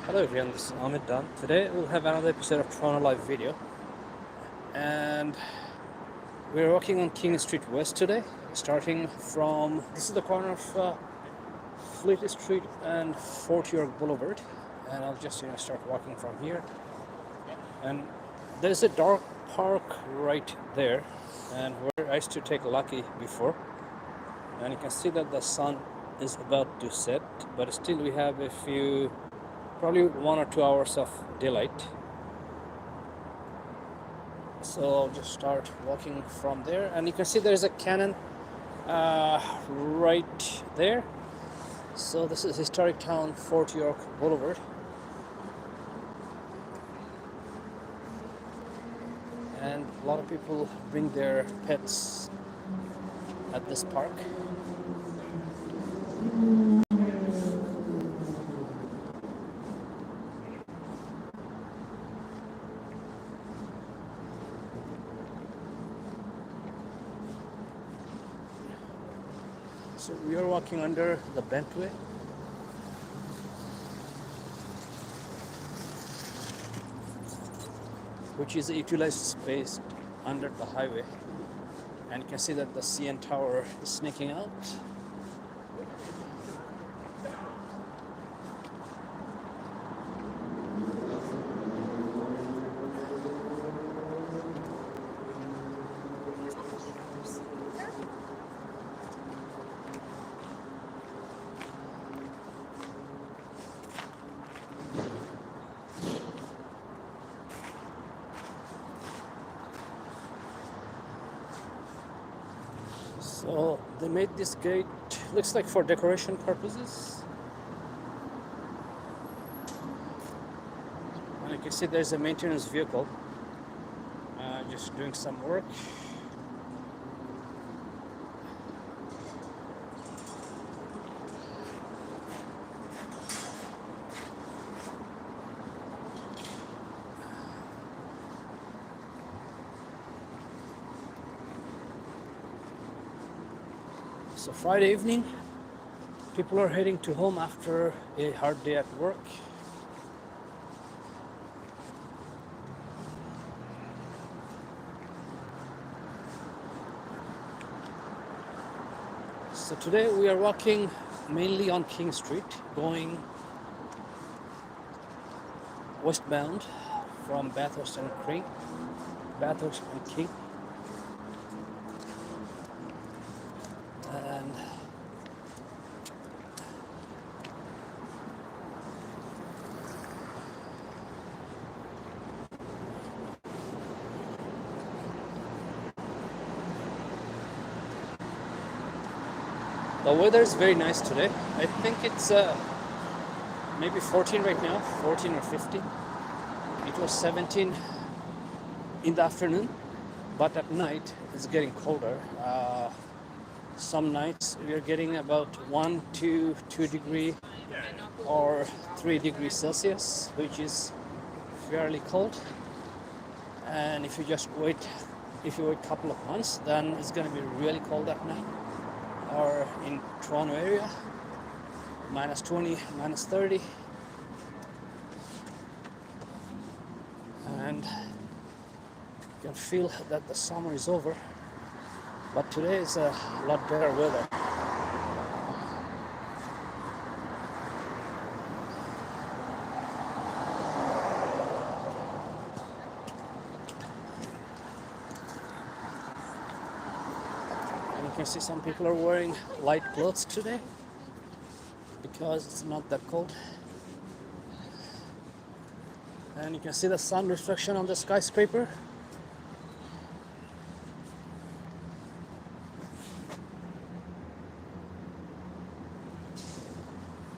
Hello everyone, this is Ahmed Dan. Today we'll have another episode of Toronto Live video, and we're walking on King Street West today, starting from, this is the corner of Fleet Street and Fort York Boulevard, and I'll just start walking from here. And there's a dark park right there, and where I used to take Lucky before, and you can see that the sun is about to set, but still we have a few, probably 1 or 2 hours of daylight. So I'll just start walking from there, and you can see there's a cannon right there. So this is historic town Fort York Boulevard, and a lot of people bring their pets at this park. So we are walking under the Bentway, which is a utilized space under the highway, and you can see that the CN Tower is sneaking out. So they made this gate, looks like for decoration purposes. And you can see there's a maintenance vehicle just doing some work. So Friday evening, people are heading to home after a hard day at work. So today we are walking mainly on King Street, going westbound from Bathurst and King. And the weather is very nice today. I think it's maybe 14 right now, 14 or 15. It was 17 in the afternoon, but at night it's getting colder. Some nights we are getting about 1 to 2 degree or 3 degrees Celsius, which is fairly cold. And if you wait a couple of months, then it's going to be really cold at night. Or in Toronto area, minus 20, minus 30. And you can feel that the summer is over. But today is a lot better weather. And you can see some people are wearing light clothes today because it's not that cold. And you can see the sun reflection on the skyscraper.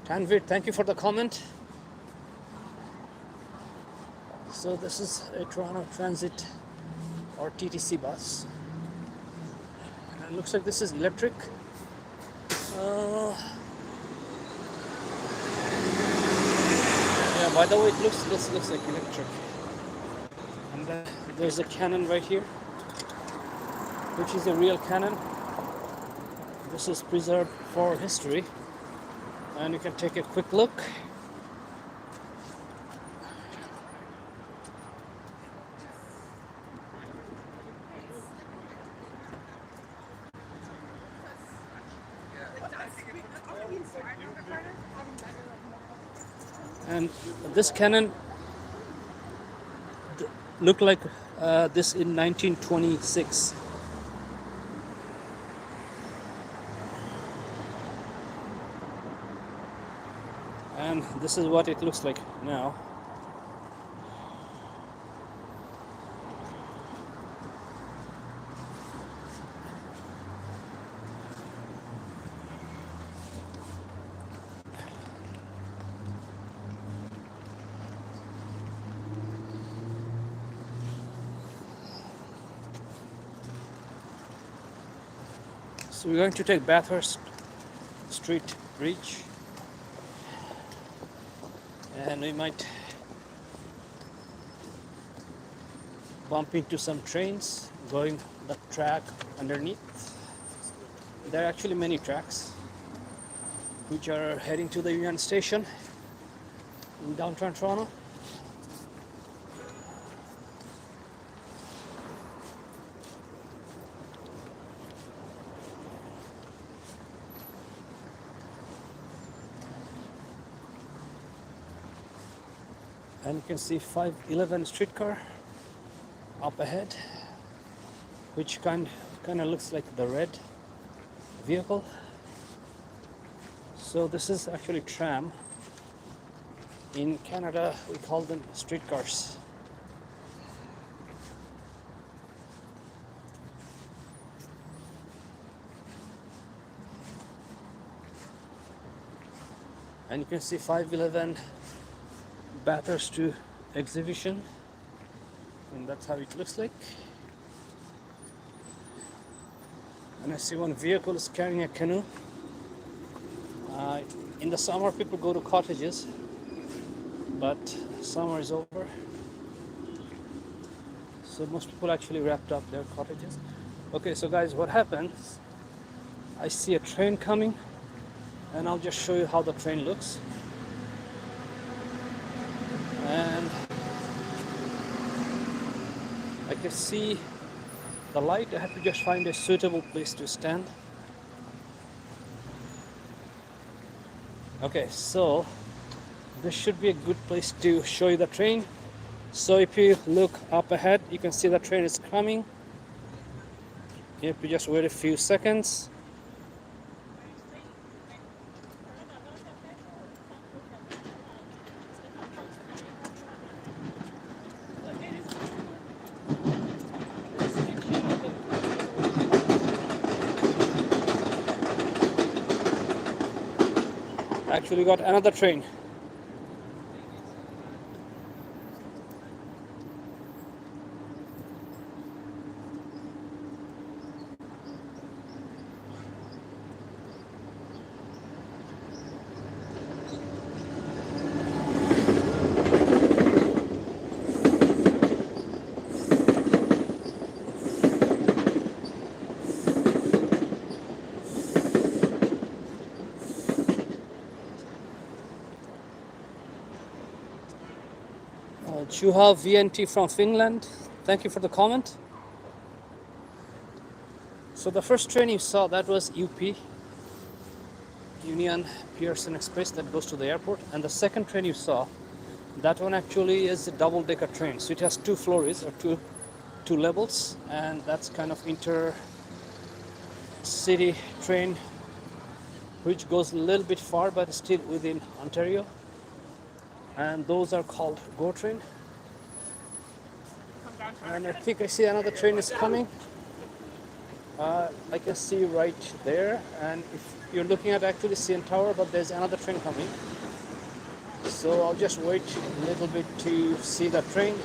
Tanvir, thank you for the comment. So this is a Toronto Transit or TTC bus. And it looks like this is electric. Yeah, by the way, this looks like electric. And then there's a cannon right here, which is a real cannon. This is preserved for history. And you can take a quick look. And this cannon looked like this in 1926. And this is what it looks like now. So we're going to take Bathurst Street Bridge, and we might bump into some trains going the track underneath. There are actually many tracks which are heading to the Union Station in downtown Toronto. And you can see 511 streetcar up ahead, which kind of looks like the red vehicle. So this is actually tram. In Canada, we call them streetcars. And you can see 511 Bathurst to exhibition, and that's how it looks like. And I see one vehicle is carrying a canoe. In the summer, people go to cottages, but summer is over, so most people actually wrapped up their cottages. Okay, so guys, what happens? I see a train coming, and I'll just show you how the train looks. And I can see the light. I have to just find a suitable place to stand. Okay, so this should be a good place to show you the train. So if you look up ahead, you can see the train is coming. You have to just wait a few seconds. Actually got another train. Juha VNT from Finland, thank you for the comment. So the first train you saw, that was UP, Union Pearson Express, that goes to the airport. And the second train you saw, that one actually is a double-decker train. So it has two floors or two levels, and that's kind of inter-city train, which goes a little bit far, but still within Ontario. And those are called GO train. And I think I see another train is coming. I can see right there. And if you're looking at actually CN Tower, but there's another train coming. So I'll just wait a little bit to see the train.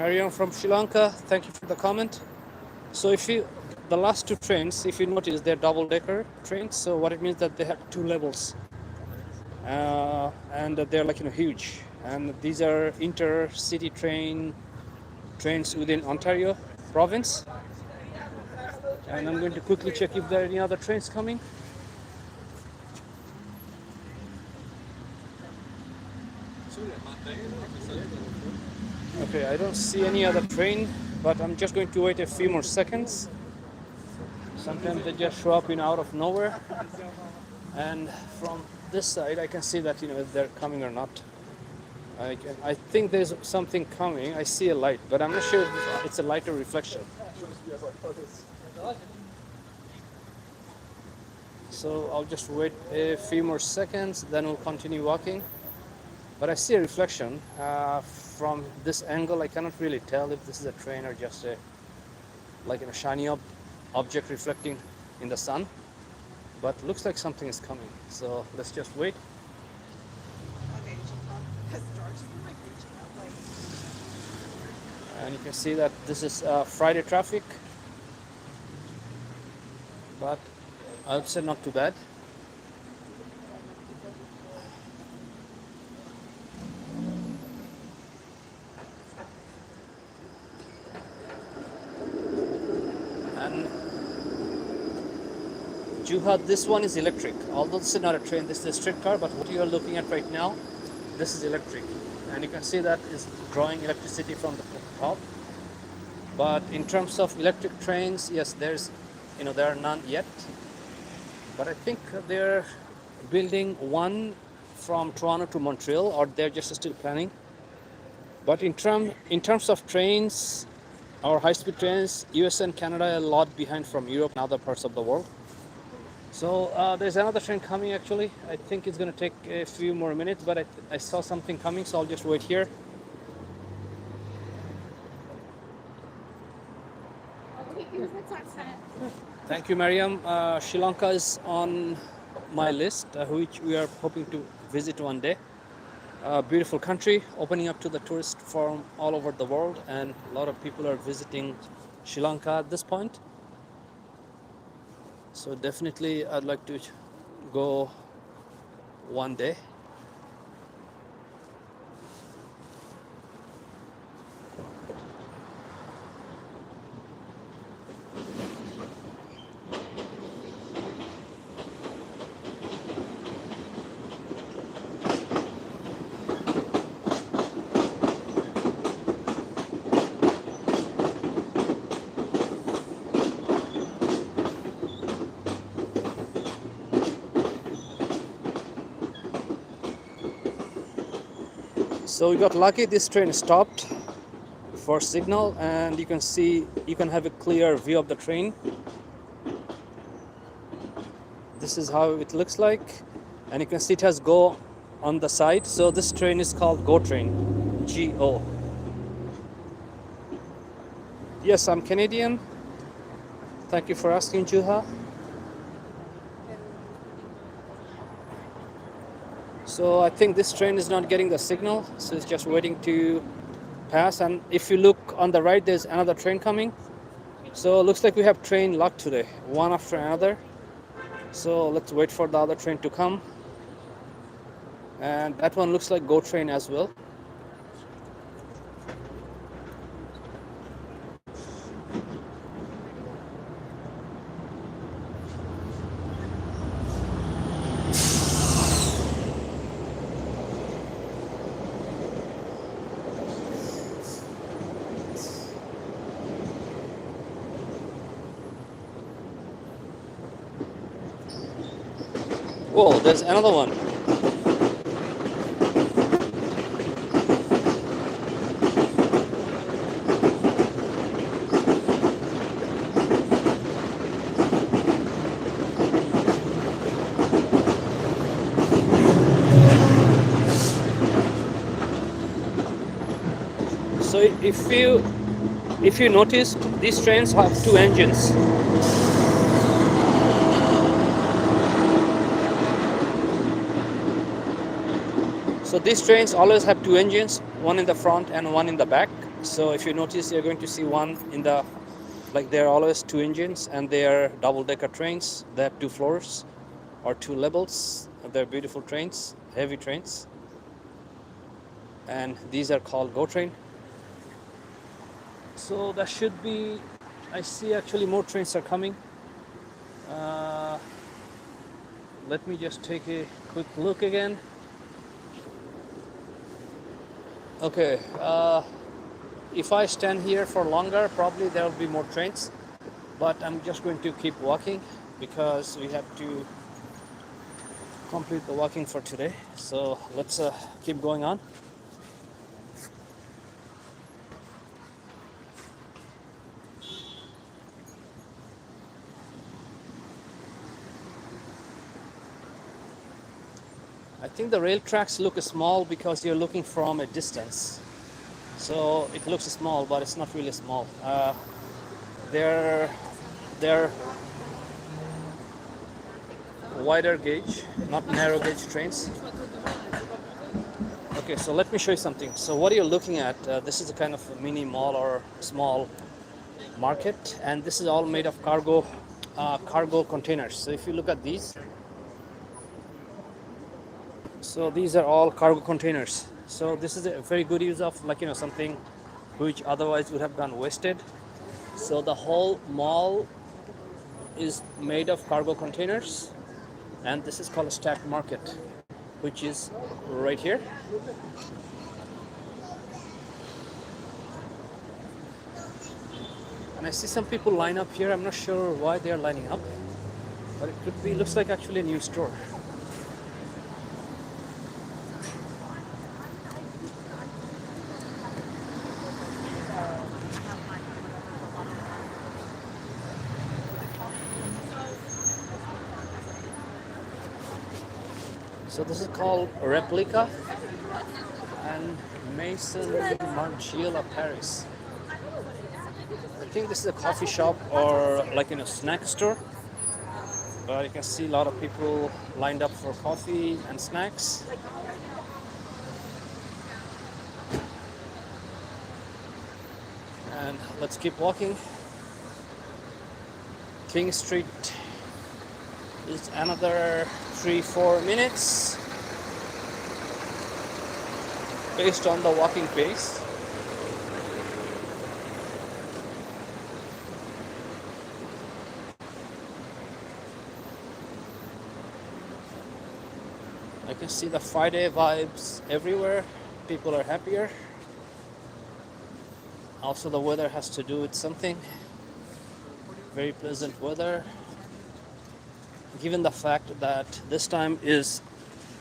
Mariam from Sri Lanka, thank you for the comment. So if you, the last two trains, if you notice, they're double-decker trains. So what it means that they have two levels, and they're like huge. And these are intercity trains within Ontario province. And I'm going to quickly check if there are any other trains coming. Okay, I don't see any other train, but I'm just going to wait a few more seconds. Sometimes they just show up out of nowhere. And from this side, I can see that if they're coming or not. I think there's something coming. I see a light, but I'm not sure if it's a light or reflection. So I'll just wait a few more seconds, then we'll continue walking. But I see a reflection from this angle. I cannot really tell if this is a train or just a shiny object reflecting in the sun. But looks like something is coming. So let's just wait. And you can see that this is Friday traffic, but I would say not too bad. And Juha, this one is electric. Although this is not a train, this is a streetcar, but what you are looking at right now, this is electric. And you can see that is drawing electricity from the top. But in terms of electric trains, yes, there are none yet. But I think they're building one from Toronto to Montreal, or they're just still planning. But in terms of trains, our high-speed trains, US and Canada are a lot behind from Europe and other parts of the world. So there's another train coming actually. I think it's going to take a few more minutes, but I saw something coming, so I'll just wait here. Thank you, Mariam. Sri Lanka is on my list, which we are hoping to visit one day. Beautiful country, opening up to the tourists from all over the world, and a lot of people are visiting Sri Lanka at this point. So definitely I'd like to go one day. So we got lucky, this train stopped for signal, and you can have a clear view of the train. This is how it looks like, and you can see it has GO on the side. So this train is called GO train, G-O. Yes, I'm Canadian. Thank you for asking, Juha. So I think this train is not getting the signal, so it's just waiting to pass. And if you look on the right, there's another train coming. So it looks like we have train luck today, one after another. So let's wait for the other train to come. And that one looks like GO train as well. Whoa, there's another one. So if you notice, these trains have two engines. So these trains always have two engines, one in the front and one in the back. So if you notice, you're going to see one in the, like there are always two engines and they are double-decker trains. They have two floors or two levels. They're beautiful trains, heavy trains. And these are called GO train. So that should be, I see actually more trains are coming. Uh, let me just take a quick look again. Okay, if I stand here for longer, probably there will be more trains. But I'm just going to keep walking because we have to complete the walking for today. So let's keep going on. I think the rail tracks look small because you're looking from a distance. So it looks small, but it's not really small. They're wider gauge, not narrow gauge trains. Okay, so let me show you something. So what you're looking at, this is a kind of a mini mall or small market, and this is all made of cargo containers. So if you look at these, so these are all cargo containers. So this is a very good use of, like, something which otherwise would have gone wasted. So the whole mall is made of cargo containers, and this is called a Stackt market, which is right here. And I see some people line up here. I'm not sure why they are lining up, but it could be, looks like actually a new store. So this is called Replica and Maison Margiela Paris. I think this is a coffee shop or like in a snack store. But you can see a lot of people lined up for coffee and snacks. And let's keep walking. King Street is another 3-4 minutes based on the walking pace. I can see the Friday vibes everywhere. People are happier. Also the weather has to do with something. Very pleasant weather. Given the fact that this time is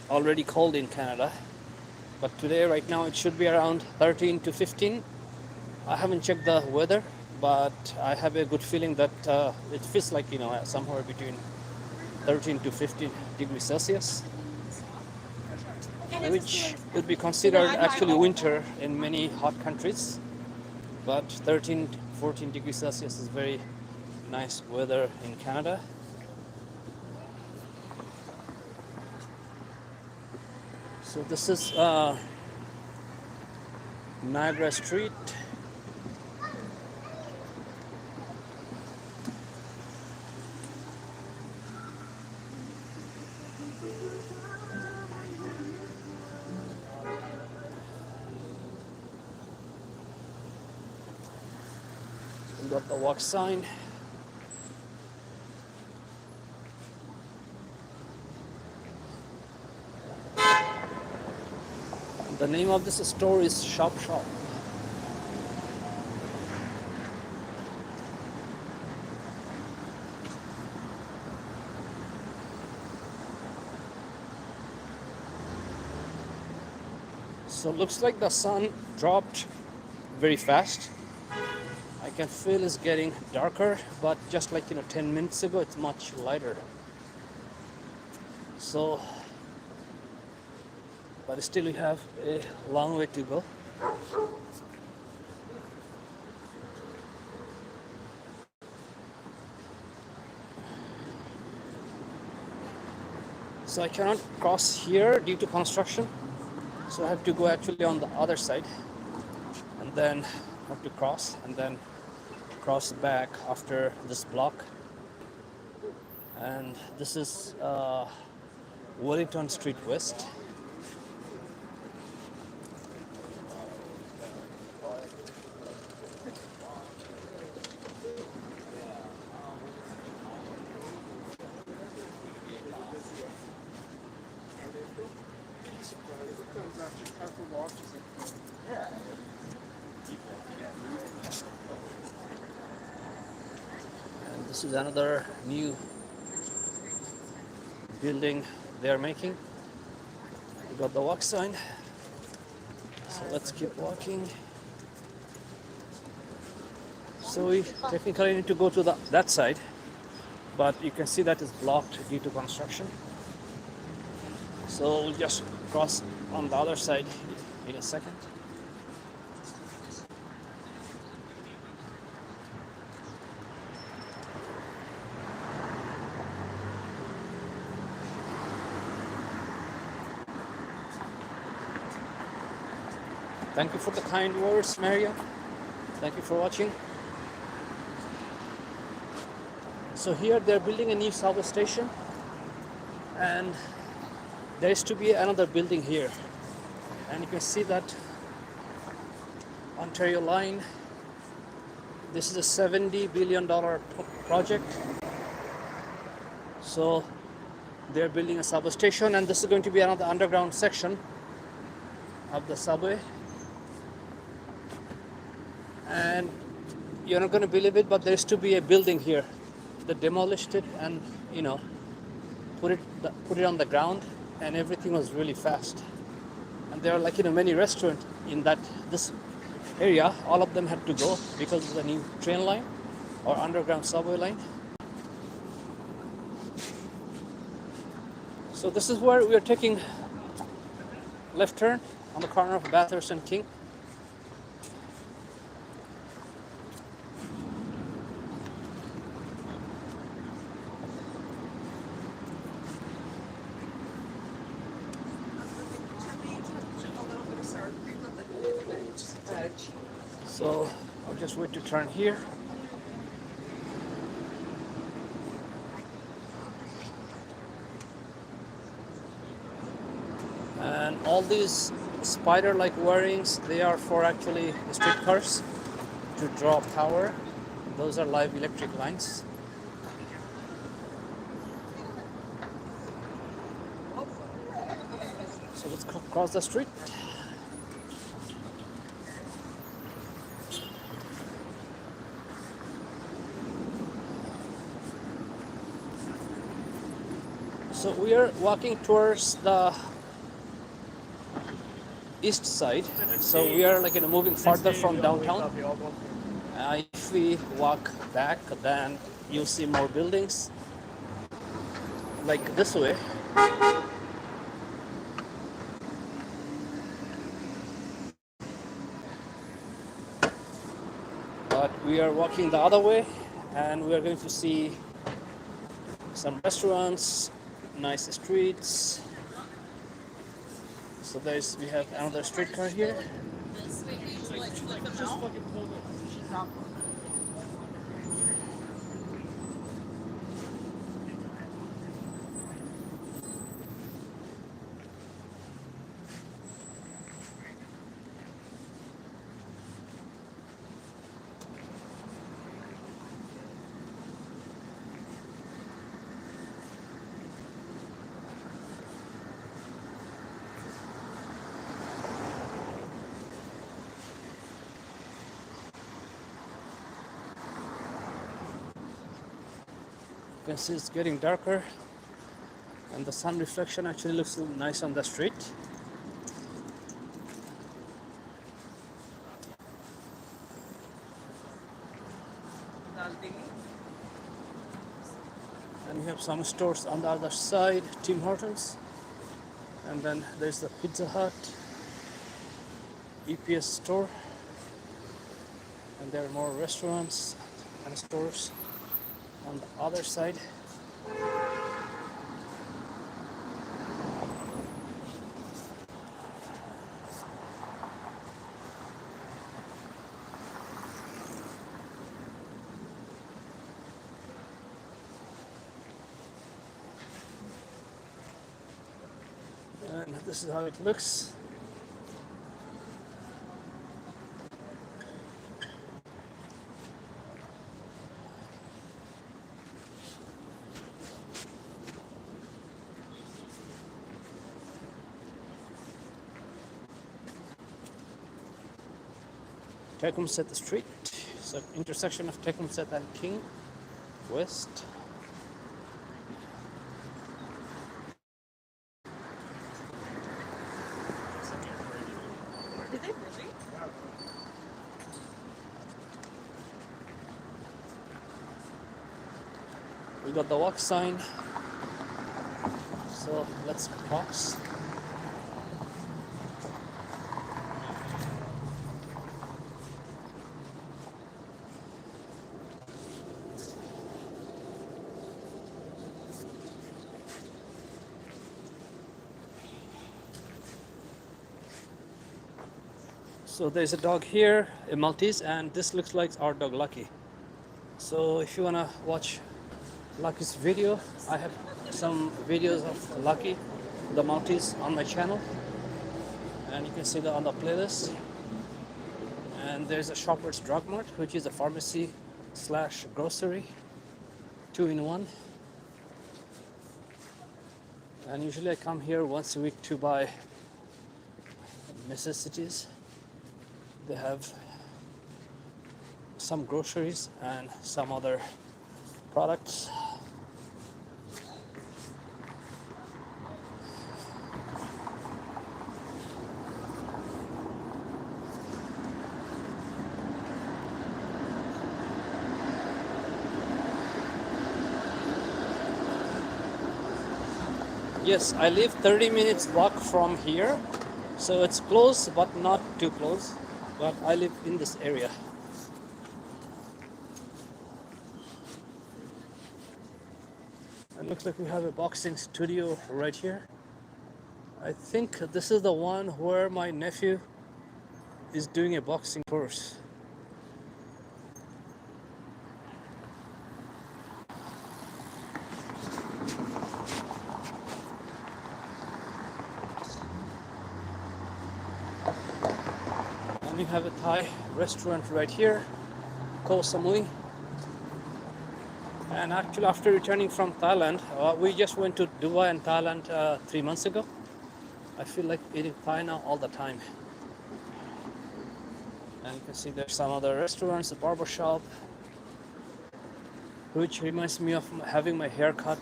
already cold in Canada, but today right now it should be around 13 to 15. I haven't checked the weather, but I have a good feeling that it feels like, somewhere between 13 to 15 degrees Celsius, which would be considered actually winter in many hot countries. But 13 14 degrees Celsius is very nice weather in Canada. So this is Niagara Street. We got the walk sign. The name of this store is Shop. So it looks like the sun dropped very fast. I can feel it's getting darker, but just like 10 minutes ago it's much lighter. So but still we have a long way to go. So I cannot cross here due to construction, so I have to go actually on the other side and then have to cross and then cross back after this block. And this is Wellington Street West. And this is another new building they are making. We got the walk sign. So let's keep walking. So we technically need to go to that side, but you can see that is blocked due to construction. So we'll just cross on the other side in a second. Thank you for the kind words, Maria. Thank you for watching. So here they're building a new subway station, and there is to be another building here. And you can see that Ontario line. This is a $70 billion project. So they're building a subway station, and this is going to be another underground section of the subway. And you're not going to believe it, but there's to be a building here. They demolished it and, you know, put it on the ground, and everything was really fast. And there are, like, you know, many restaurants in this area. All of them had to go because of the new train line or underground subway line. So this is where we are taking left turn on the corner of Bathurst and King. So I'll just wait to turn here. And all these spider-like wirings, they are for actually the streetcars to draw power. Those are live electric lines. So let's cross the street. So we are walking towards the east side. So we are, like, you know, moving farther from downtown. If we walk back, then you'll see more buildings like this way. But we are walking the other way, and we are going to see some restaurants, nice streets. So we have another streetcar here. You can see it's getting darker, and the sun reflection actually looks nice on the street. And we have some stores on the other side, Tim Hortons, and then there's the Pizza Hut, EPS store, and there are more restaurants and stores on the other side. this is how it looks. Tecumseh Street, so intersection of Tecumseh and King West. Did they really? We got the walk sign, so let's cross. So there's a dog here, a Maltese, and this looks like our dog Lucky. So if you wanna watch Lucky's video, I have some videos of Lucky, the Maltese, on my channel, and you can see that on the playlist. And there's a Shoppers Drug Mart, which is a pharmacy slash grocery, 2-in-1. And usually I come here once a week to buy necessities. They have some groceries and some other products. Yes, I live 30 minutes walk from here, so it's close but not too close. But I live in this area. It looks like we have a boxing studio right here. I think this is the one where my nephew is doing a boxing course. And we have a Thai restaurant right here, Koh Samui. And actually, after returning from Thailand, we just went to Dubai and Thailand 3 months ago. I feel like eating Thai now all the time. And you can see there's some other restaurants, a barber shop, which reminds me of having my hair cut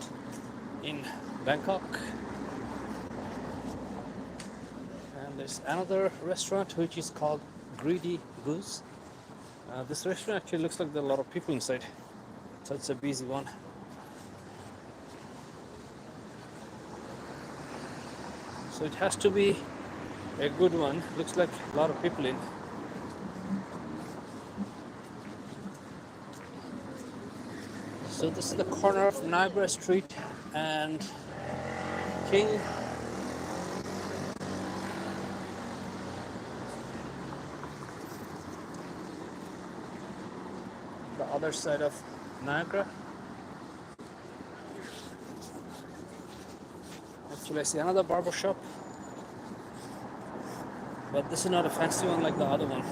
in Bangkok. And there's another restaurant which is called Greedy Goose. This restaurant actually looks like there are a lot of people inside. So it's a busy one. So it has to be a good one. Looks like a lot of people in. So this is the corner of Niagara Street and King. The other side of Niagara. Actually, I see another barber shop, but this is not a fancy one like the other one.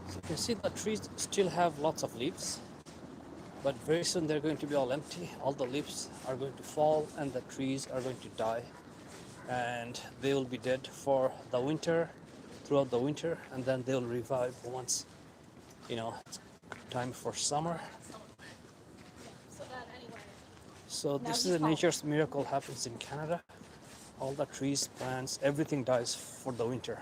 So you can see the trees still have lots of leaves. But very soon they're going to be all empty. All the leaves are going to fall and the trees are going to die. And they will be dead for the winter, throughout the winter, and then they'll revive once, it's time for summer. So this is a nature's miracle happens in Canada. All the trees, plants, everything dies for the winter.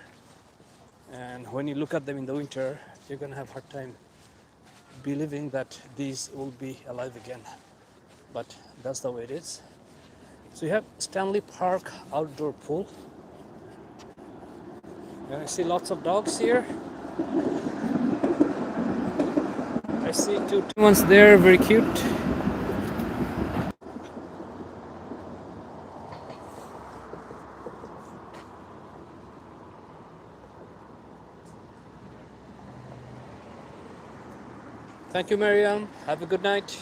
And when you look at them in the winter, you're gonna have a hard time believing that these will be alive again, but that's the way it is. So you have Stanley Park outdoor pool, and I see lots of dogs here. I see two ones there, very cute. Thank you, Miriam. Have a good night.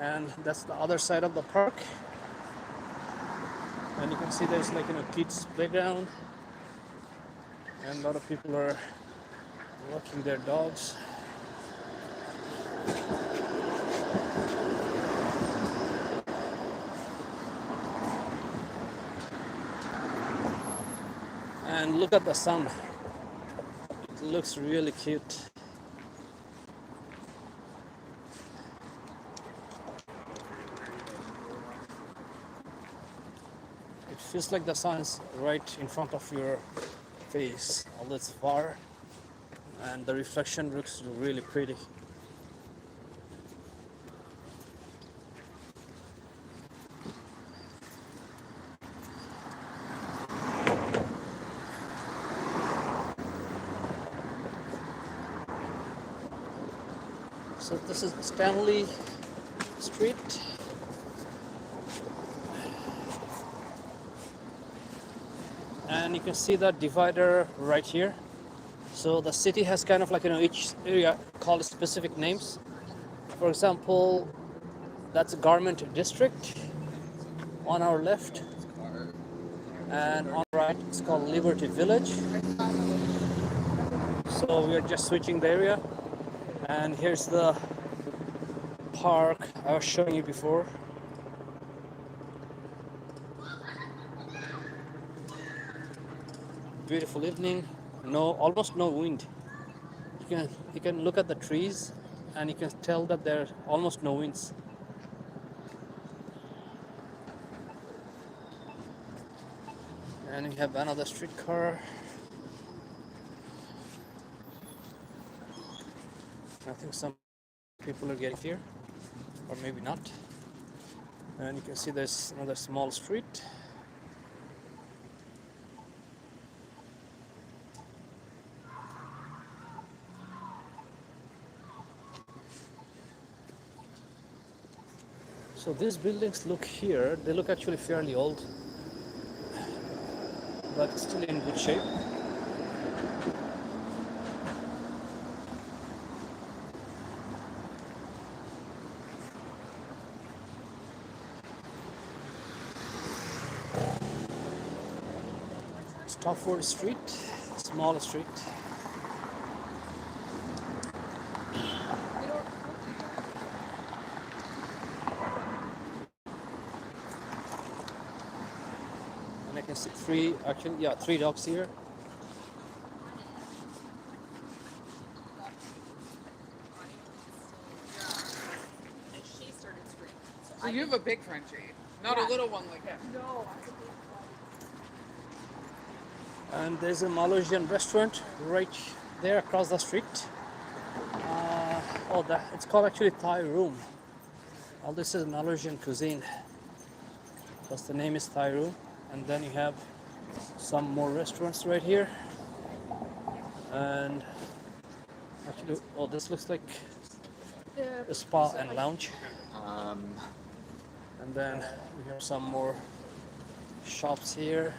And that's the other side of the park. And you can see there's like kids playground, and a lot of people are walking their dogs. And look at the sun. It looks really cute. It feels like the sun is right in front of your face, although it's far, and the reflection looks really pretty. So this is Stanley Street. And you can see that divider right here. So the city has kind of like each area called specific names. For example, that's a garment district on our left, and on the right it's called Liberty Village. So we are just switching the area, and here's the park I was showing you before. Beautiful evening. Almost no wind. You can look at the trees, and you can tell that there are almost no winds. And we have another streetcar. I think some people are getting here, or maybe not. And you can see there's another small street. So these buildings look here, they look actually fairly old, but still in good shape. Dufferin Street, small street. And I can see three dogs here. So you have a big Frenchie, not a little one like him. No. And there's a Malaysian restaurant right there across the street. It's called actually Thai Room. All this is Malaysian cuisine. Plus the name is Thai Room. And then you have some more restaurants right here. And actually, this looks like a spa and lounge. And then we have some more shops here.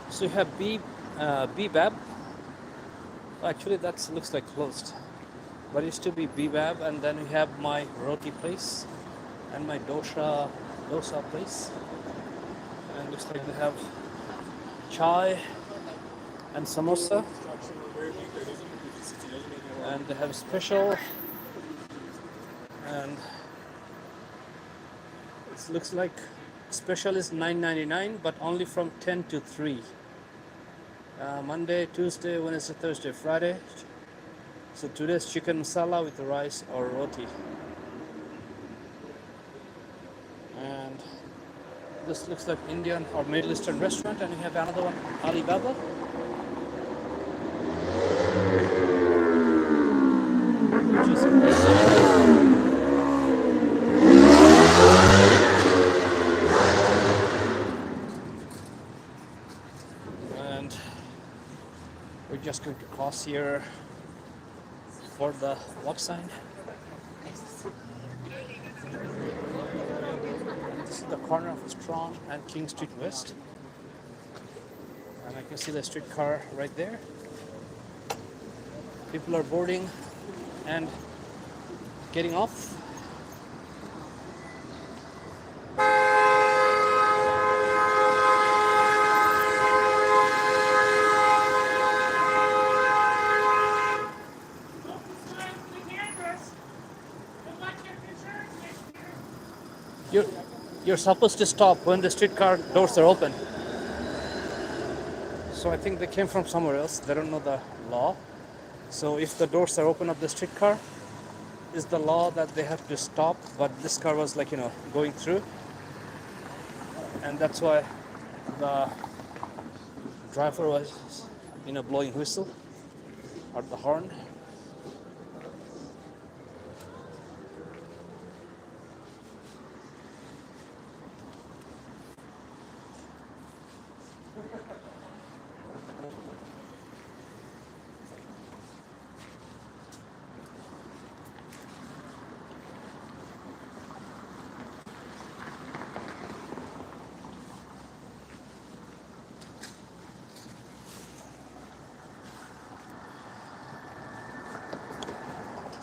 So you have Bebab. Actually, that looks like closed, but it used to be Bebab. And then we have my roti place and my dosa place. And it looks like they have chai and samosa, and they have special. And it looks like special is $9.99, but only from 10 to 3. Monday, Tuesday, Wednesday, Thursday, Friday. So today's chicken masala with rice or roti. And this looks like Indian or Middle Eastern restaurant. And we have another one, Alibaba. Which is we're just going to cross here for the walk sign. the corner of Strong and King Street West. And I can see the streetcar right there. People are boarding and getting off. You're, you're supposed to stop when the streetcar doors are open. So I think they came from somewhere else. They don't know the law. So if the doors are open of the streetcar, is the law that they have to stop. But this car was like, going through. And that's why the driver was, blowing whistle or the horn.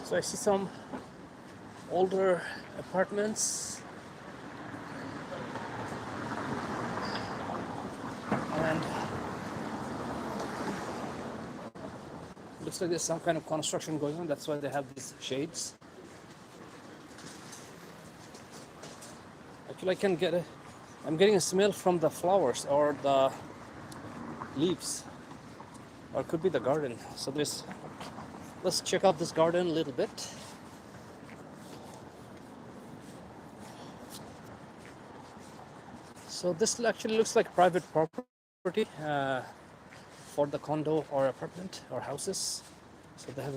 So I see some older apartments and looks like there's some kind of construction going on. That's why they have these shades. Actually, I'm getting a smell from the flowers or the leaves, or it could be the garden. So let's check out this garden a little bit. So this actually looks like private property for the condo or apartment or houses. So they have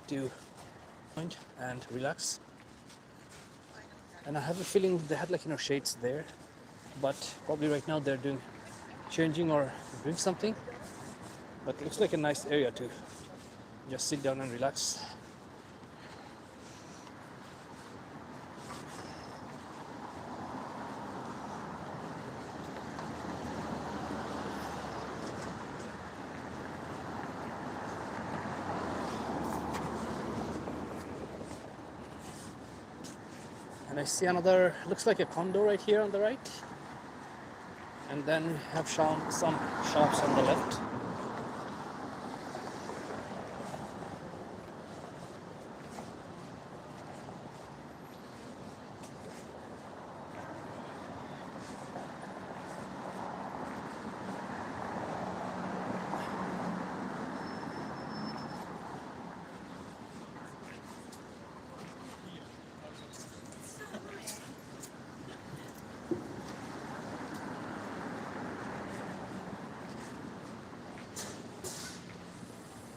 to point and relax. And I have a feeling they had shades there, but probably right now they're changing or doing something. But it looks like a nice area to just sit down and relax. And I see another, looks like a condo right here on the right. And then we have some shops on the left.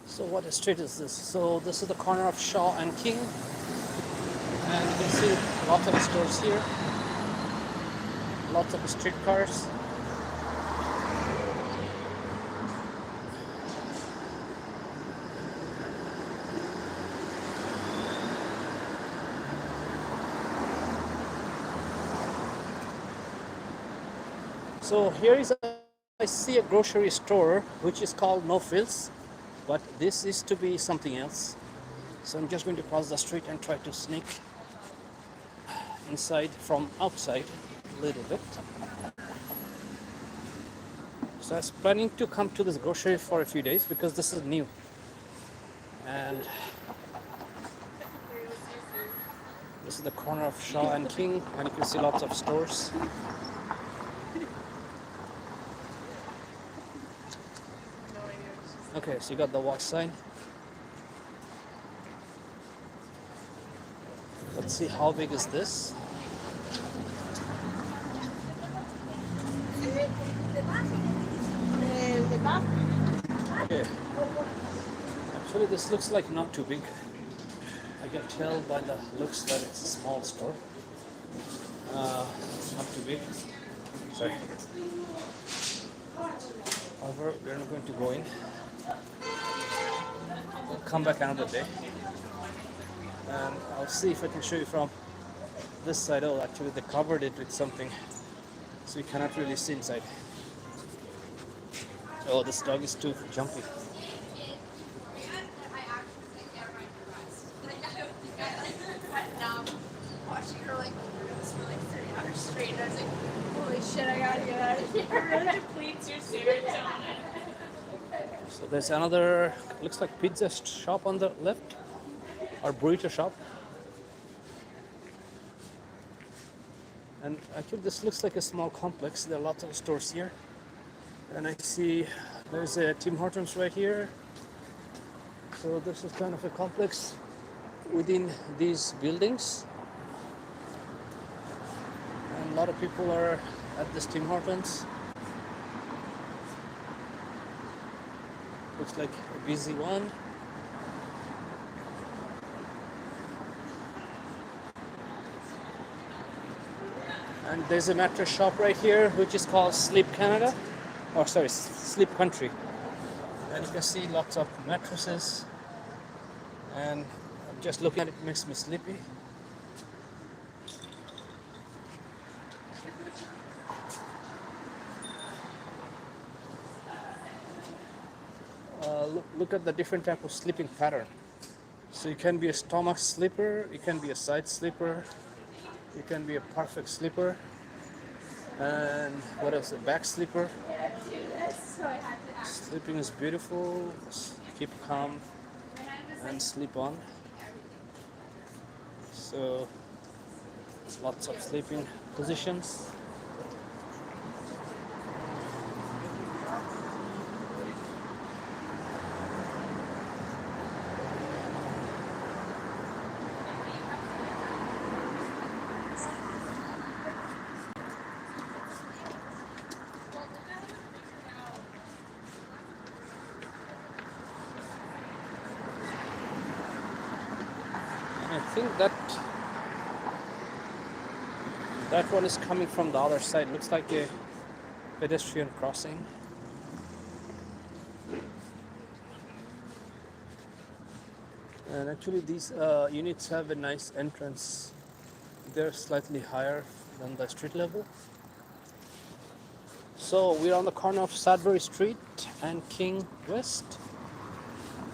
So what street is this? So this is the corner of Shaw and King. And you can see lots of stores here. Lots of streetcars. So I see a grocery store which is called No Frills. But this is to be something else. So I'm just going to cross the street and try to sneak inside from outside a little bit. So I was planning to come to this grocery for a few days because this is new. And this is the corner of Shaw and King, and you can see lots of stores. Okay, so you got the watch sign. Let's see how big is this. Okay. Actually, this looks like not too big. I can tell by the looks that it's a small store. Not too big. Sorry. However, we're not going to go in. We'll come back another day. And I'll see if I can show you from this side. Oh, actually they covered it with something, so you cannot really see inside. Oh, this dog is too jumpy. Watching her like this for like 3 hours straight, and I was like, holy shit, I gotta get out of here. It really depletes your serotonin. So there's another, looks like pizza shop on the left, or burrito shop. And actually this looks like a small complex. There are lots of stores here. And I see there's a Tim Hortons right here. So this is kind of a complex within these buildings. And a lot of people are at this Tim Hortons. Looks like a busy one. And there's a mattress shop right here which is called Sleep Canada. Or sorry, Sleep Country. And you can see lots of mattresses. And just looking at it makes me sleepy. Look at the different type of sleeping pattern. So you can be a stomach sleeper, you can be a side sleeper, you can be a perfect sleeper, and what else? A back sleeper. Sleeping is beautiful. Keep calm and sleep on. So lots of sleeping positions. I think that one is coming from the other side. Looks like a pedestrian crossing. And actually these units have a nice entrance. They're slightly higher than the street level. So we're on the corner of Sudbury Street and King West.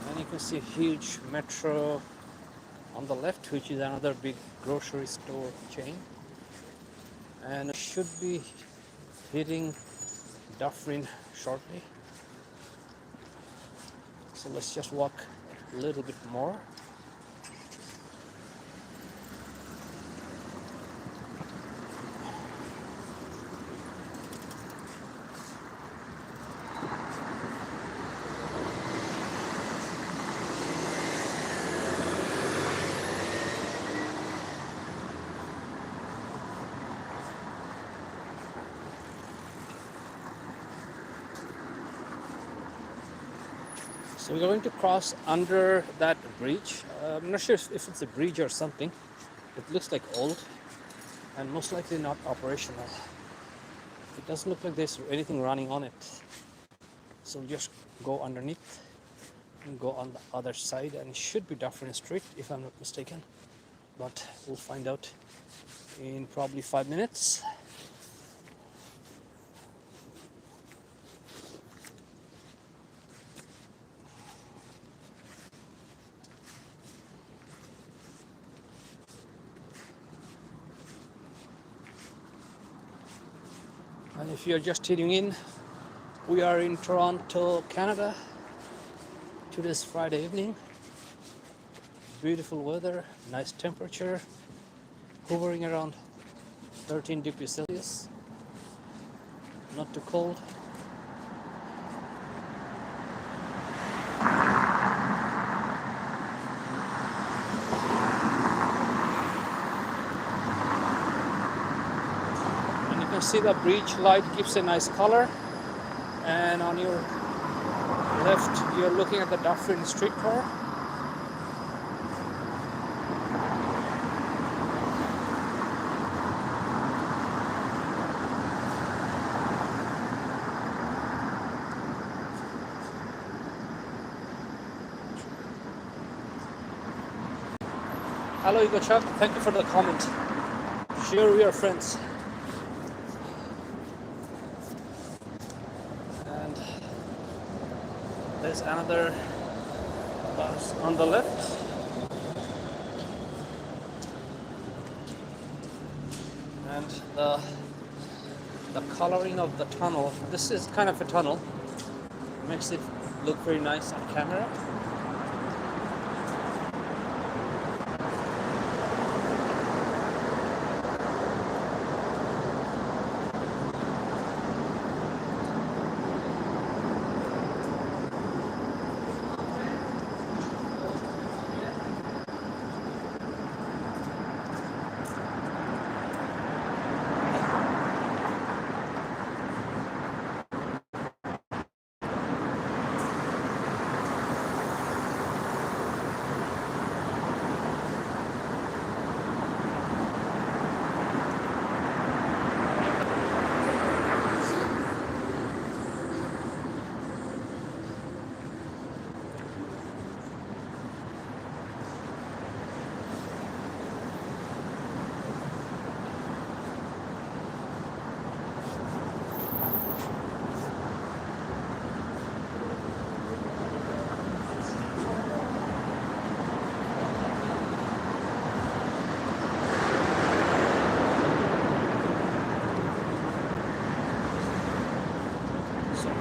And you can see a huge metro on the left, which is another big grocery store chain. And it should be hitting Dufferin shortly. So let's just walk a little bit more. So we're going to cross under that bridge. I'm not sure if it's a bridge or something. It looks like old and most likely not operational. It doesn't look like there's anything running on it. So we'll just go underneath and go on the other side, and it should be Dufferin Street if I'm not mistaken. But we'll find out in probably 5 minutes. And if you're just tuning in, we are in Toronto, Canada. Today's Friday evening. Beautiful weather, nice temperature, hovering around 13 degrees Celsius. Not too cold. See, the bridge light gives a nice color, and on your left you're looking at the Dufferin streetcar. Hello Igor Chuck, thank you for the comment. sure we are friends. And there's another bus on the left. And the coloring of the tunnel, this is kind of a tunnel, makes it look very nice on camera.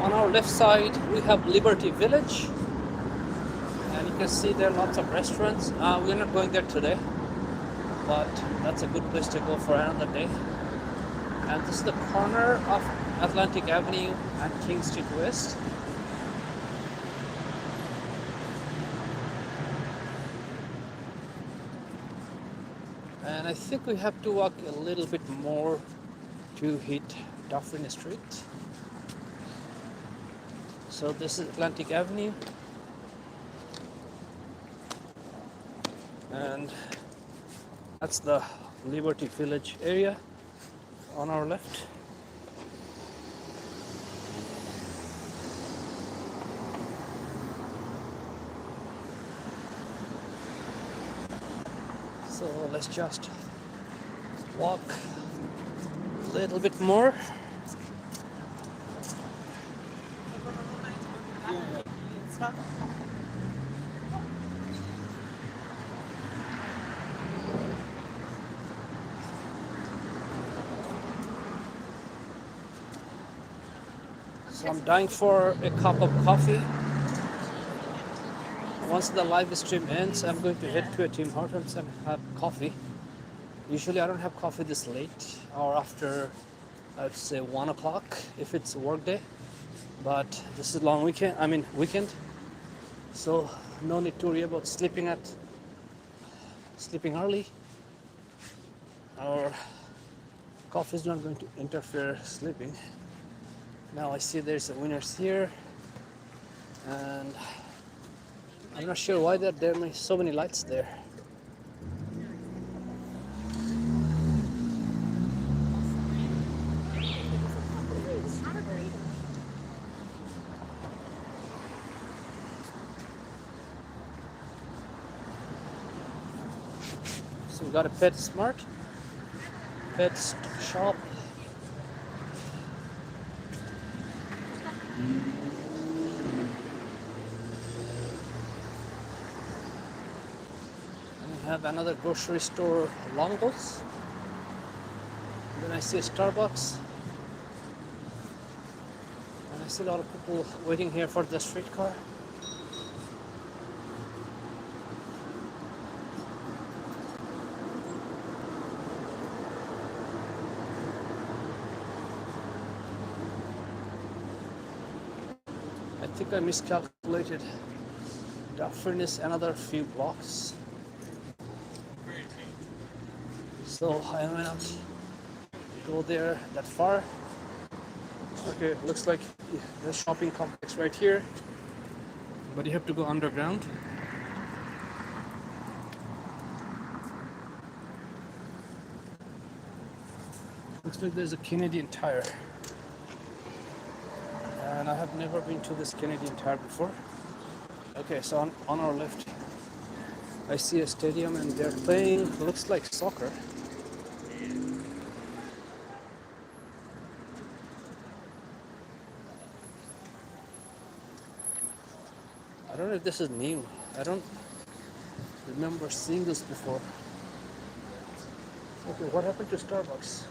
On our left side, we have Liberty Village, and you can see there are lots of restaurants. We're not going there today, but that's a good place to go for another day. And this is the corner of Atlantic Avenue and King Street West. And I think we have to walk a little bit more to hit Dufferin Street. So this is Atlantic Avenue, and that's the Liberty Village area on our left. So let's just walk a little bit more. So I'm dying for a cup of coffee. Once the live stream ends, I'm going to head to a Tim Hortons and have coffee. Usually I don't have coffee this late or after, I'd say 1 o'clock if it's work day. But this is long weekend. So no need to worry about sleeping early. Or coffee is not going to interfere sleeping. Now I see there's a winners here, and I'm not sure why there are so many lights there. So we got a PetSmart, pet shop. Have another grocery store, Longo's. Then I see a Starbucks, and I see a lot of people waiting here for the streetcar. I think I miscalculated. Dufferin is another few blocks. So I may not go there that far. Okay, looks like the shopping complex right here, but you have to go underground. Looks like there's a Canadian Tire, and I have never been to this Canadian Tire before. Okay, so on our left I see a stadium and they're playing, looks like soccer. I don't know if this is new. I don't remember seeing this before. Okay, what happened to Starbucks?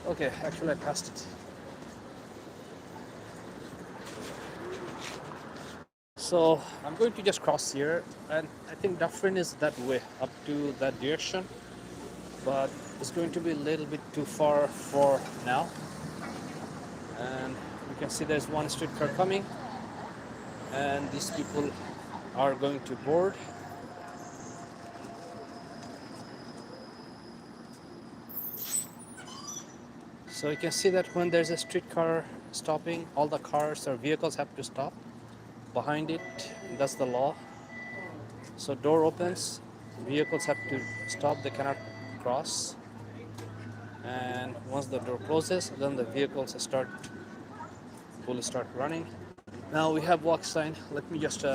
Okay, actually I passed it. So I'm going to just cross here, and I think Dufferin is that way, up to that direction, but it's going to be a little bit too far for now. And you can see there's one streetcar coming, and these people are going to board. So you can see that when there's a streetcar stopping, all the cars or vehicles have to stop behind it. That's the law. So door opens, vehicles have to stop, they cannot cross. And once the door closes, then the vehicles fully start running. Now we have walk sign. Let me just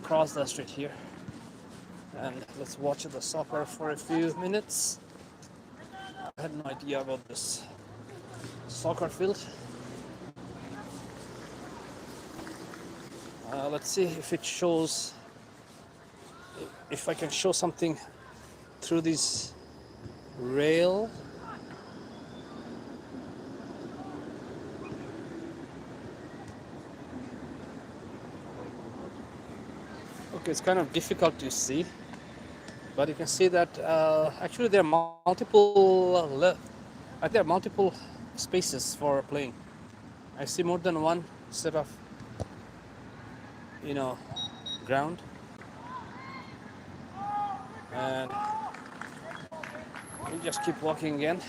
cross the street here, and let's watch the soccer for a few minutes. I had no idea about this soccer field. Let's see if it shows, if I can show something through this rail. Okay, it's kind of difficult to see, but you can see that actually there are multiple spaces for playing. I see more than one set of ground, and we just keep walking again.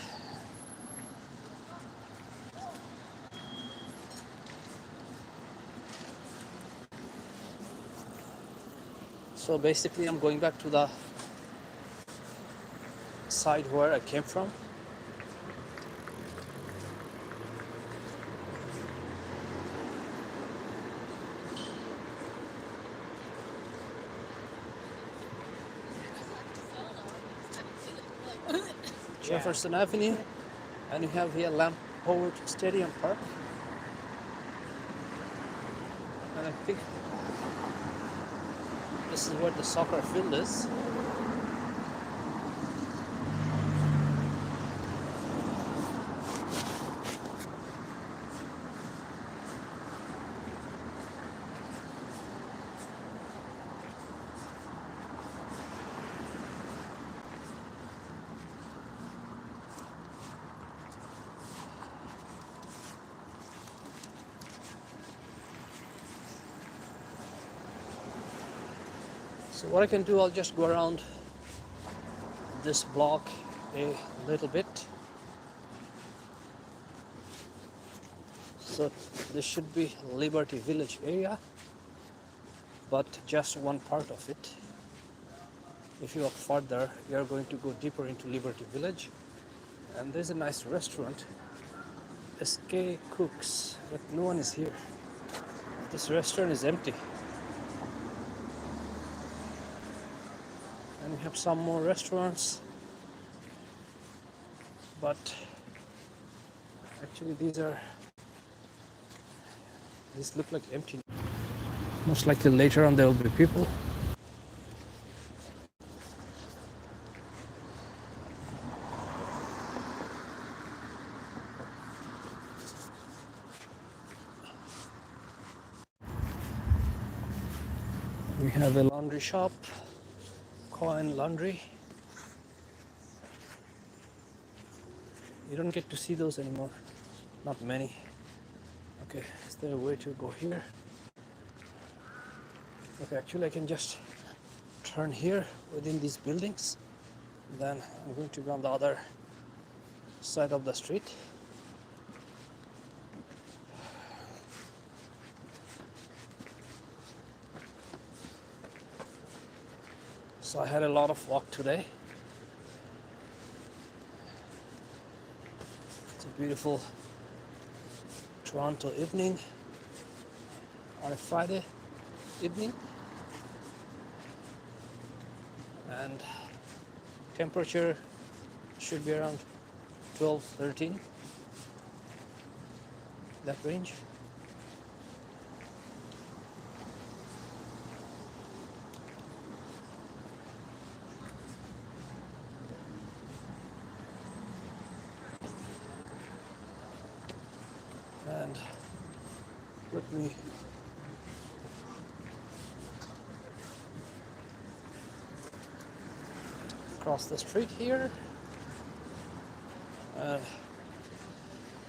So basically I'm going back to the side where I came from. Jefferson Avenue, and you have here Lamport Stadium Park, and I think this is where the soccer field is. So what I can do, I'll just go around this block a little bit. So this should be Liberty Village area, but just one part of it. If you walk further, you're going to go deeper into Liberty Village, and there's a nice restaurant, SK Cooks, but no one is here. This restaurant is empty. And we have some more restaurants, but actually these look like empty. Most likely later on there will be people. We have a laundry shop, Coin Laundry. You don't get to see those anymore, not many. Okay, is there a way to go here? Okay, actually I can just turn here within these buildings. Then I'm going to go on the other side of the street. So I had a lot of walk today. It's a beautiful Toronto evening on a Friday evening, and temperature should be around 12, 13, that range. Let me cross the street here.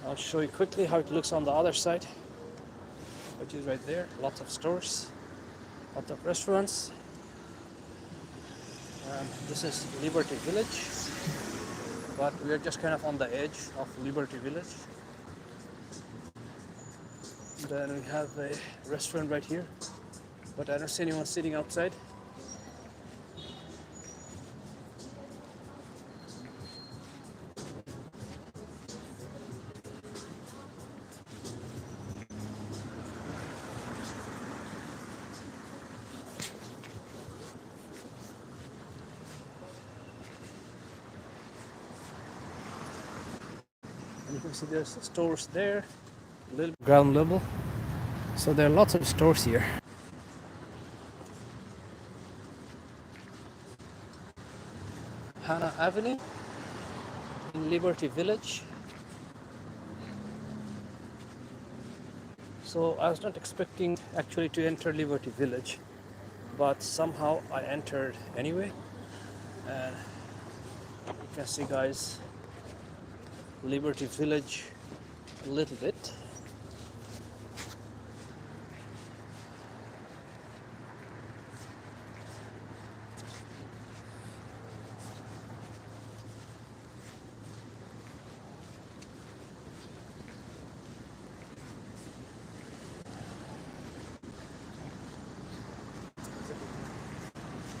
I'll show you quickly how it looks on the other side, which is right there. Lots of stores, lots of restaurants. This is Liberty Village, but we are just kind of on the edge of Liberty Village. Then we have a restaurant right here, but I don't see anyone sitting outside. And you can see there's stores there, a little ground level. So there are lots of stores here. Hannah Avenue in Liberty Village. So I was not expecting actually to enter Liberty Village, but somehow I entered anyway. And you can see, guys, Liberty Village a little bit.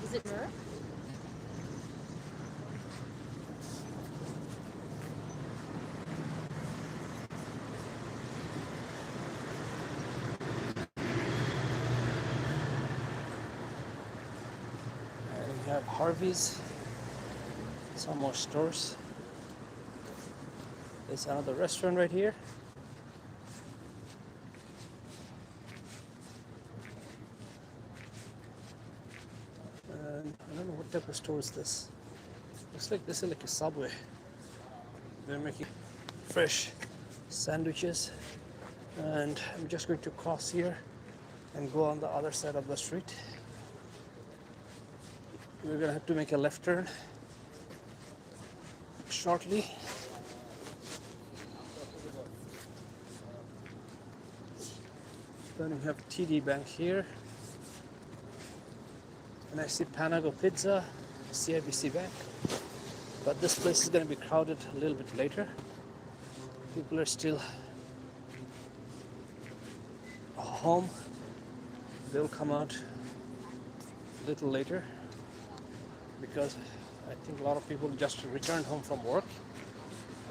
Is it her? And we have Harvey's, some more stores. There's another restaurant right here. And I don't know what type of store is this. Looks like this is like a Subway. They're making fresh sandwiches. And I'm just going to cross here and go on the other side of the street. We're gonna have to make a left turn shortly. Then we have TD Bank here. And I see Panago Pizza, CIBC Bank. But this place is going to be crowded a little bit later. People are still home. They'll come out a little later because I think a lot of people just returned home from work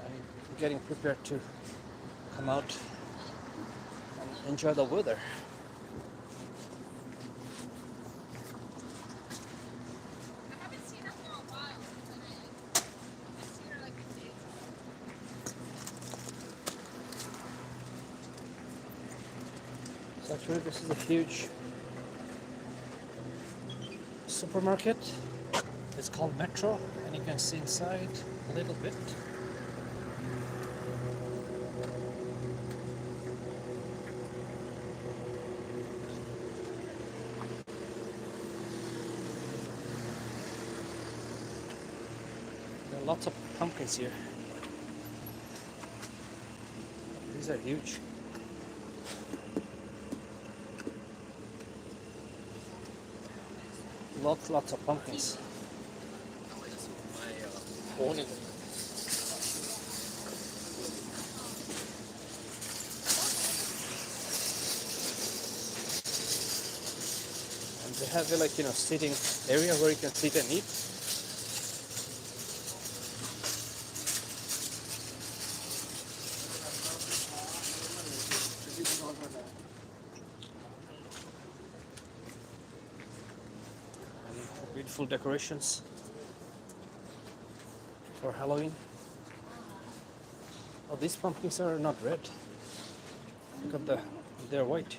and getting prepared to come out and enjoy the weather. So actually this is a huge supermarket. It's called Metro, and you can see inside a little bit. There are lots of pumpkins here. These are huge. Lots of pumpkins. And they have a sitting area where you can sit and eat. And beautiful decorations for Halloween. Oh, these pumpkins are not red. Look at they're white.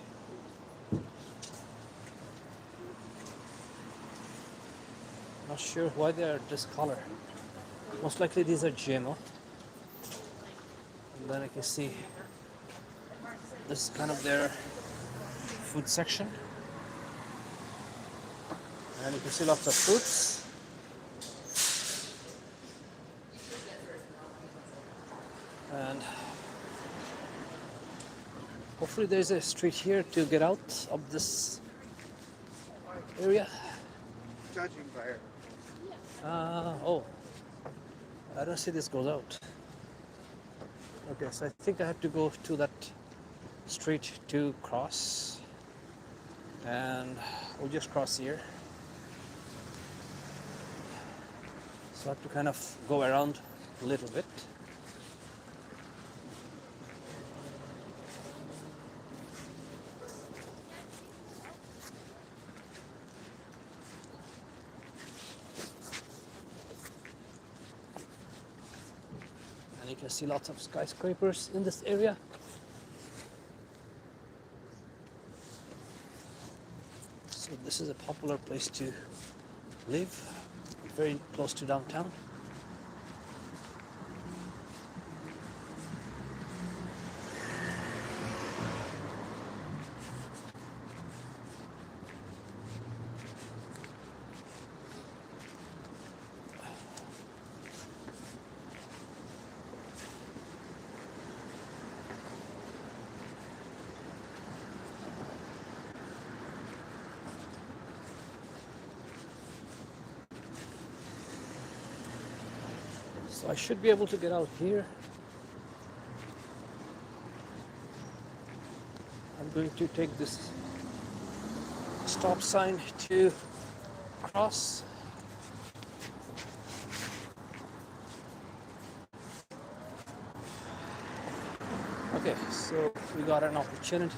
Not sure why they are this color. Most likely these are GMO. And then I can see This is kind of their food section. And you can see lots of fruits. And hopefully there's a street here to get out of this area. Judging by it. Oh, I don't see this goes out. Okay, so I think I have to go to that street to cross. And we'll just cross here. So I have to kind of go around a little bit. And you can see lots of skyscrapers in this area. So this is a popular place to live, very close to downtown. So I should be able to get out here. I'm going to take this stop sign to cross. Okay, so we got an opportunity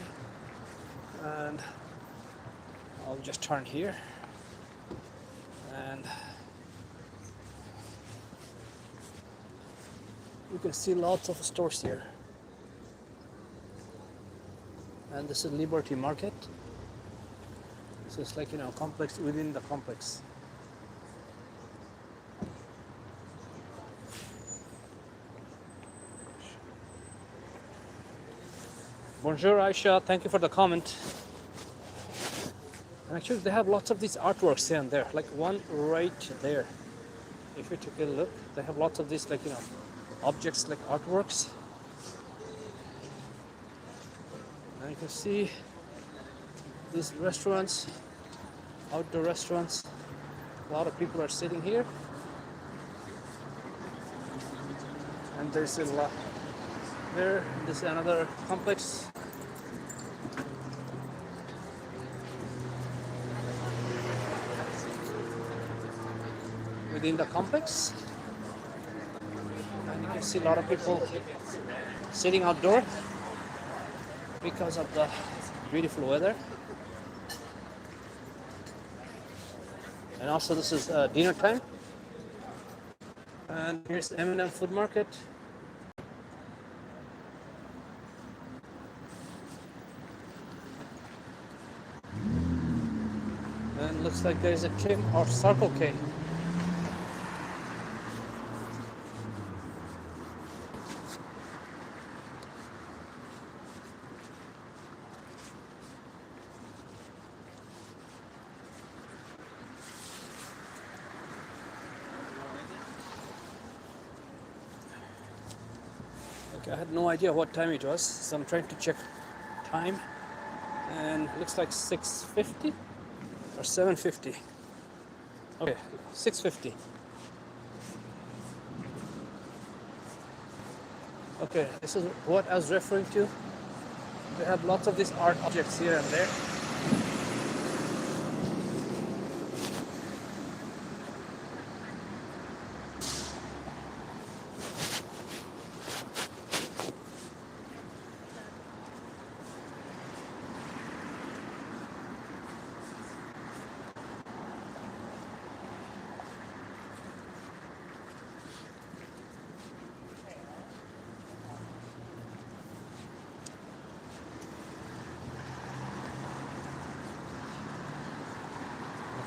and I'll just turn here and you can see lots of stores here. And this is Liberty Market. So it's like, you know, complex within the complex. Bonjour Aisha, thank you for the comment. And actually they have lots of these artworks here and there, like one right there. If you take a look, they have lots of these, like, you know, objects like artworks. And you can see these restaurants, outdoor restaurants. A lot of people are sitting here. And there's a lot there. This is another complex. Within the complex. And you can see a lot of people sitting outdoor because of the beautiful weather. And also this is dinner time. And here's M&M Food Market. And looks like there's a K or Circle K. Okay, I had no idea what time it was, so I'm trying to check time, and it looks like 6:50 or 7:50. Okay, 6:50. Okay, this is what I was referring to. They have lots of these art objects here and there.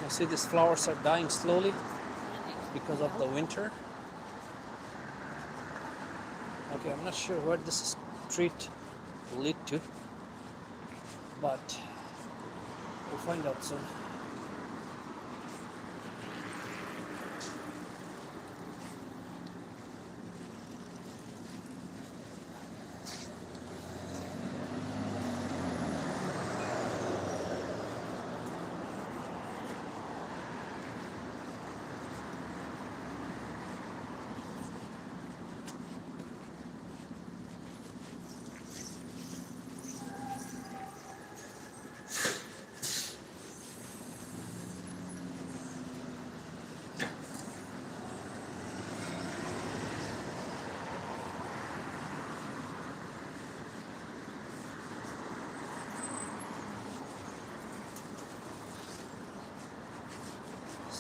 You see these flowers are dying slowly because of the winter. Okay, I'm not sure where this street lead to, but we'll find out soon.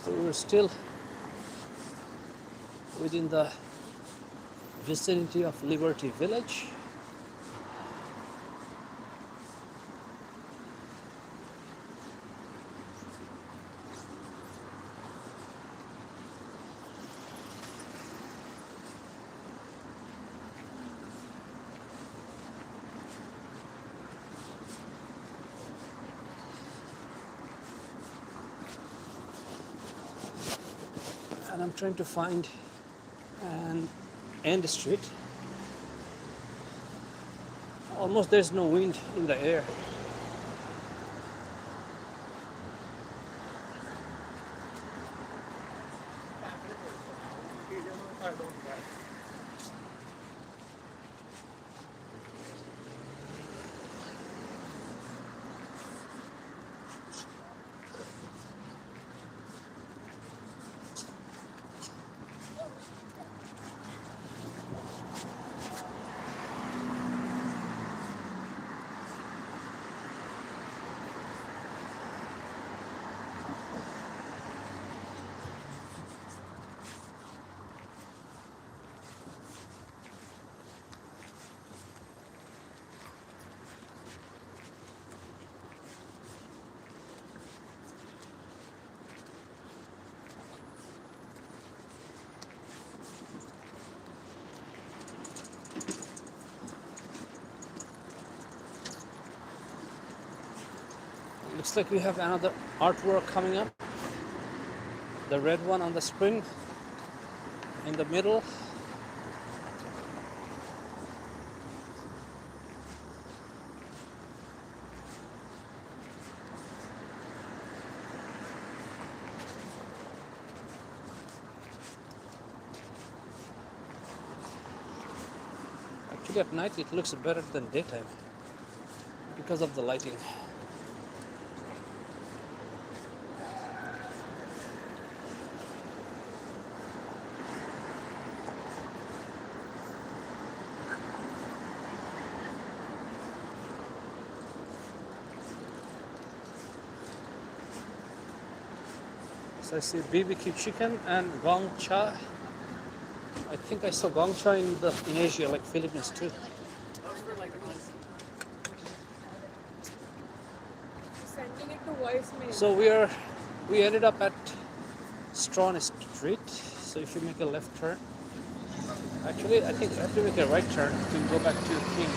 So we're still within the vicinity of Liberty Village. And I'm trying to find an end street. Almost there's no wind in the air. Looks like we have another artwork coming up. The red one on the screen in the middle. Actually at night it looks better than daytime because of the lighting. So I see BBQ chicken and gong cha. I think I saw gong cha in Asia, like Philippines too. Sending it to voicemail. So we ended up at Stroll Street. So if you make a left turn, actually I think I have to make a right turn to go back to King.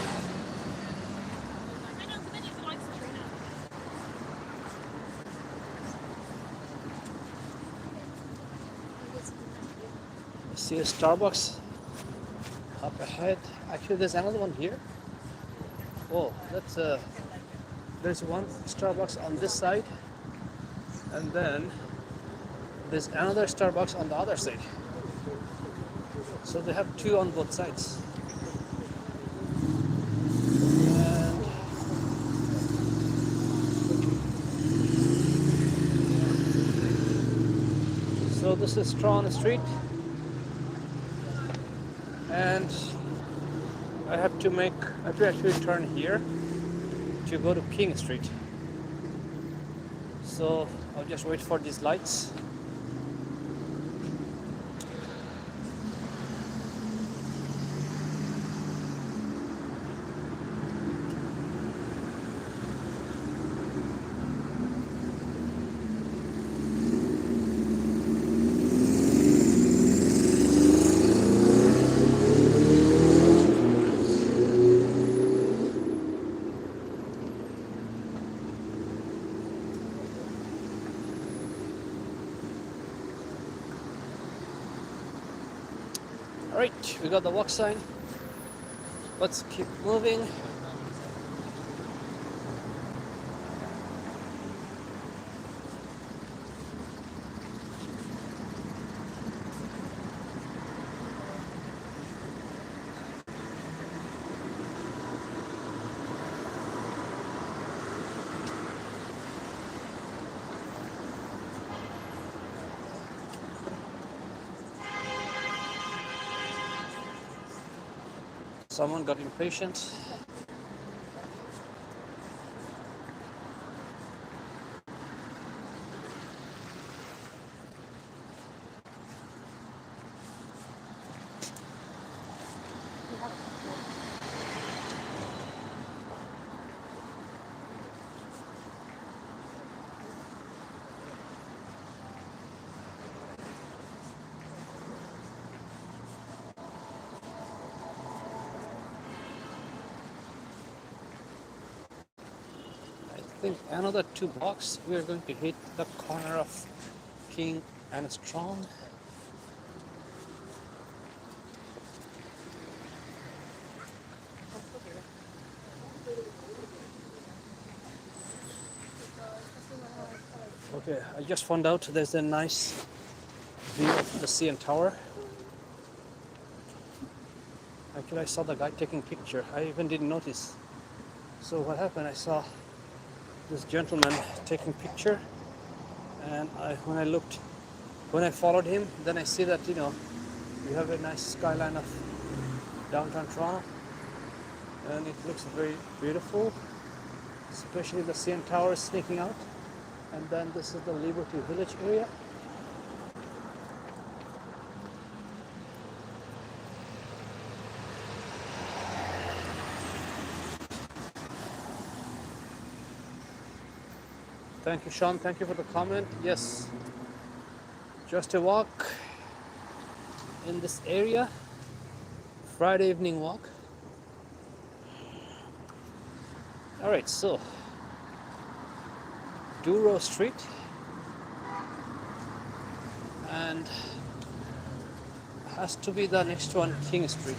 See a Starbucks up ahead. Actually, there's another one here. Oh, there's one Starbucks on this side, and then there's another Starbucks on the other side. So they have two on both sides. And so this is Stroll Street. And I have to actually turn here to go to King Street. So I'll just wait for these lights. Alright, we got the walk sign. Let's keep moving. Someone got impatient. I think another 2 blocks we are going to hit the corner of King and Strong. Okay, I just found out there's a nice view of the CN Tower. Actually, I saw the guy taking picture. I even didn't notice. So what happened? I saw this gentleman taking picture, and when I followed him, then I see that you have a nice skyline of downtown Toronto, and it looks very beautiful, especially the CN Tower is sneaking out, and then this is the Liberty Village area. Thank you, Sean. Thank you for the comment. Yes, just a walk in this area. Friday evening walk. All right, so Douro Street and has to be the next one, King Street.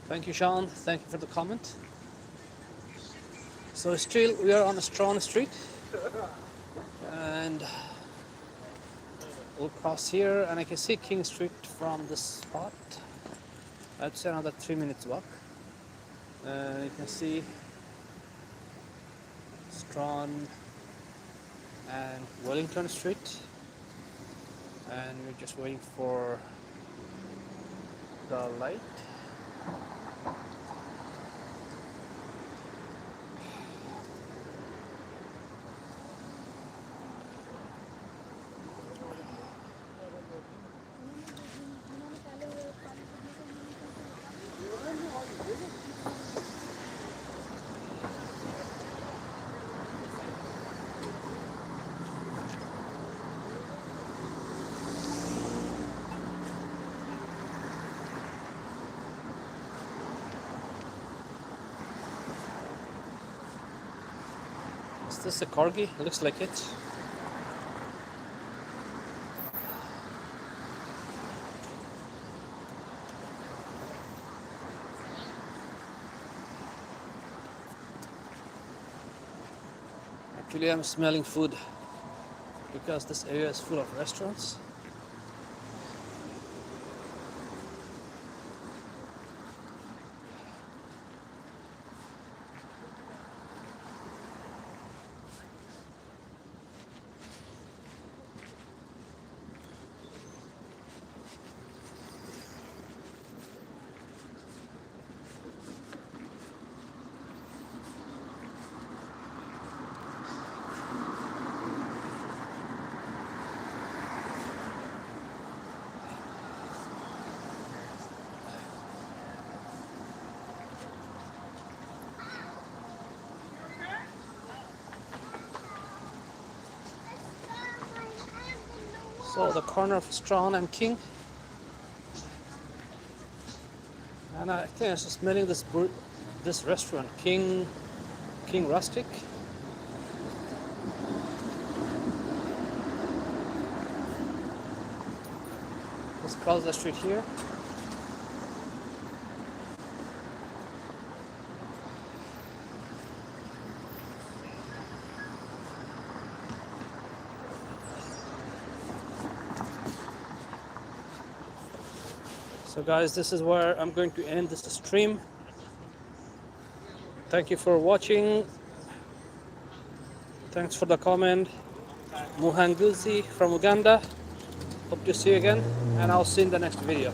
Thank you, Sean. Thank you for the comment. So still we are on Strong Street, and we'll cross here, and I can see King Street from this spot. That's another 3 minutes walk. You can see Strong and Wellington Street, and we're just waiting for the light. Is this a corgi? Looks like it. Actually, I'm smelling food because this area is full of restaurants. So the corner of Strong and King. And I think I was smelling this restaurant, King Rustic. Let's cross the street here. So guys, this is where I'm going to end this stream. Thank you for watching. Thanks for the comment. Muhanguzi from Uganda. Hope to see you again, and I'll see you in the next video.